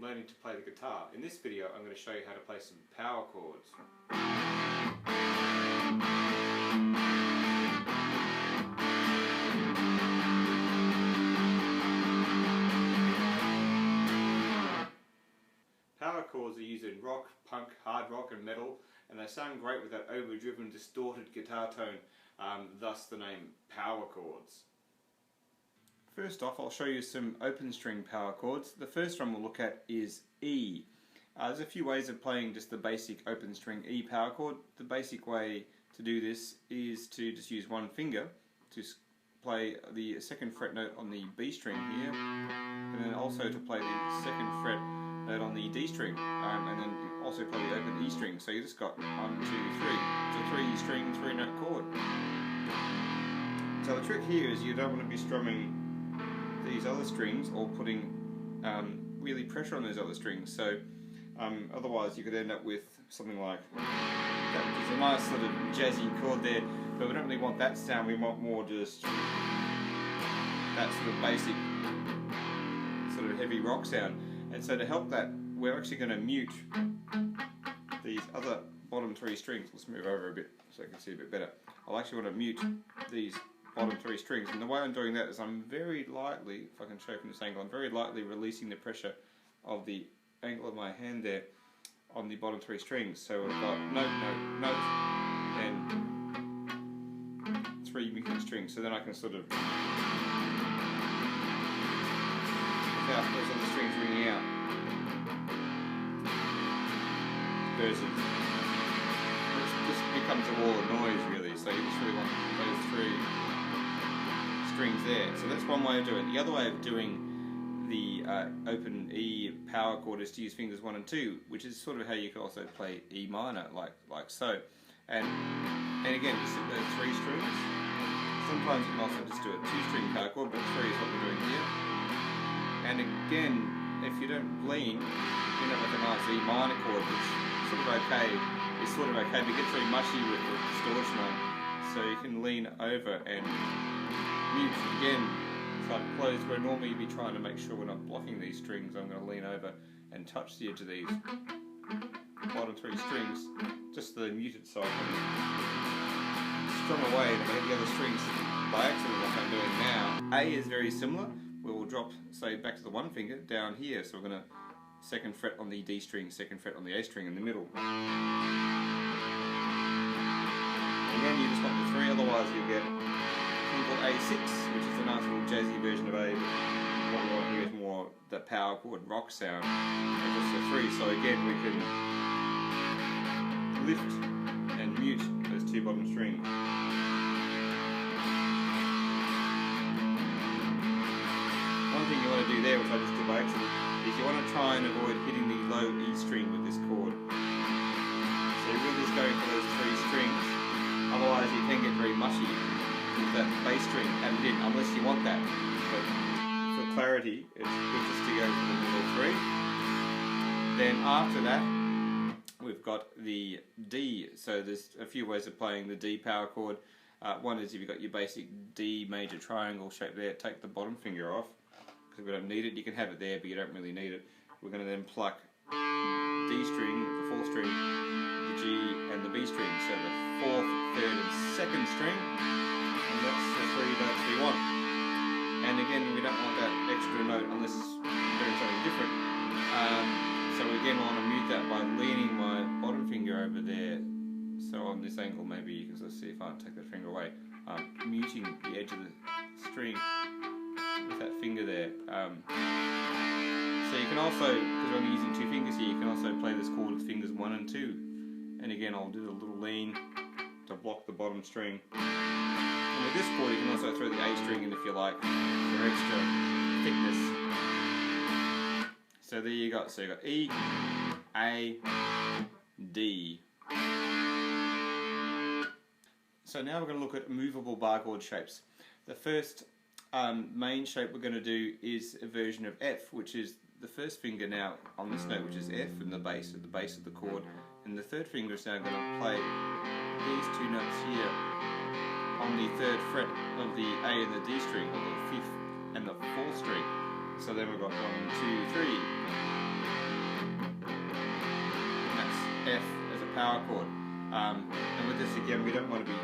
learning to play the guitar. In this video I'm going to show you how to play some power chords. Power chords are used in rock, punk, hard rock and metal, and they sound great with that overdriven, distorted guitar tone, thus the name power chords. First off, I'll show you some open string power chords. The first one we'll look at is E. There's a few ways of playing just the basic open string E power chord. The basic way to do this is to just use one finger to play the second fret note on the B string here, and then also to play the second fret note on the D string, and then also play the open E string. So you just got 1, 2, 3. It's a 3-string, 3-note chord. So the trick here is you don't want to be strumming these other strings or putting really pressure on those other strings. So otherwise you could end up with something like that, which is a nice sort of jazzy chord there, but we don't really want that sound. We want more just that sort of basic sort of heavy rock sound. And so to help that, we're actually going to mute these other bottom 3 strings. Let's move over a bit so I can see a bit better. I'll actually want to mute these bottom 3 strings, and the way I'm doing that is I'm very lightly, if I can show from this angle, I'm very lightly releasing the pressure of the angle of my hand there on the bottom 3 strings. So we've got note, note, note, and 3 muted strings. So then I can sort of, without those other strings ringing out, versus this becomes a wall of noise really. So you just really want those 3 strings there. So that's one way of doing it. The other way of doing the open E power chord is to use fingers 1 and 2, which is sort of how you can also play E minor, like so. And again, just those 3 strings. Sometimes you can also just do a 2-string power chord, but 3 is what we're doing here. And again, if you don't lean, you end up with a nice E minor chord, which is sort of okay. It's sort of okay, but it gets very mushy with the distortion on. So you can lean over and mute again. It's like closed, where normally you'd be trying to make sure we're not blocking these strings. I'm going to lean over and touch the edge of these bottom 3 strings, just the muted side, and strum away to make the other strings by accident, like I'm doing now. A is very similar. We will drop, say, back to the 1 finger down here. So we're going to 2nd fret on the D string, 2nd fret on the A string in the middle. Again, you just want the 3, otherwise you get called A6, which is a nice little jazzy version of A. What we want here is more the power chord rock sound. And just a 3, so again we can lift and mute those 2 bottom strings. One thing you want to do there, which I just did by accident, is you want to try and avoid hitting the low E string with this chord. So you're really just going for those 3 strings, otherwise you can get very mushy with that bass string added in, unless you want that. But for clarity, it's good just to go for the middle 3. Then after that, we've got the D. So there's a few ways of playing the D power chord. One is if you've got your basic D major triangle shape there, take the bottom finger off, because we don't need it. You can have it there, but you don't really need it. We're going to then pluck D string, the 4th string, the G and the B string. So the 4th, 3rd and 2nd string. And that's the 3 notes we want. And again, we don't want that extra note unless it's doing something different. So again, we want to mute that by leaning my bottom finger over there. So on this angle, maybe you can sort of see if I take that finger away. Muting the edge of the string with that finger there. So you can also, because I'm using 2 fingers here, you can also play this chord with fingers 1 and 2. And again, I'll do a little lean to block the bottom string. And with this chord, you can also throw the A string in if you like, for extra thickness. So there you go. So you've got E, A, D. So now we're going to look at movable bar chord shapes. The first main shape we're going to do is a version of F, which is the 1st finger now on this note, which is F, and the base of the chord. And the 3rd finger is now going to play these 2 notes here on the 3rd fret of the A and the D string, on the 5th and the 4th string. So then we've got 1, 2, 3. And that's F as a power chord. And with this again, we don't want to be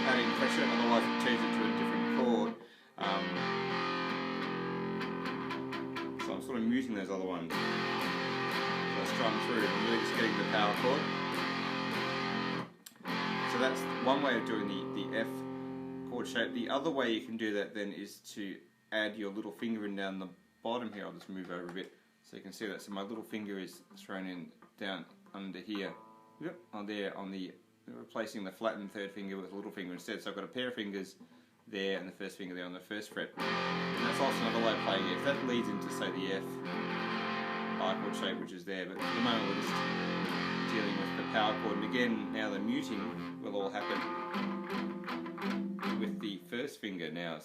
adding pressure, otherwise it turns it to a different chord. So I'm sort of muting those other ones. So I strum through and really just getting the power chord. So that's one way of doing the F chord shape. The other way you can do that then is to add your little finger in down the bottom here. I'll just move over a bit so you can see that. So my little finger is thrown in down under here. Yep, on there, on the replacing the flattened third finger with a little finger instead. So I've got a pair of fingers there and the first finger there on the first fret. And that's also another way of playing it. If that leads into, say, the F I chord shape, which is there, but for the moment we're just dealing with the power chord. And again, now the muting will all happen with the first finger now.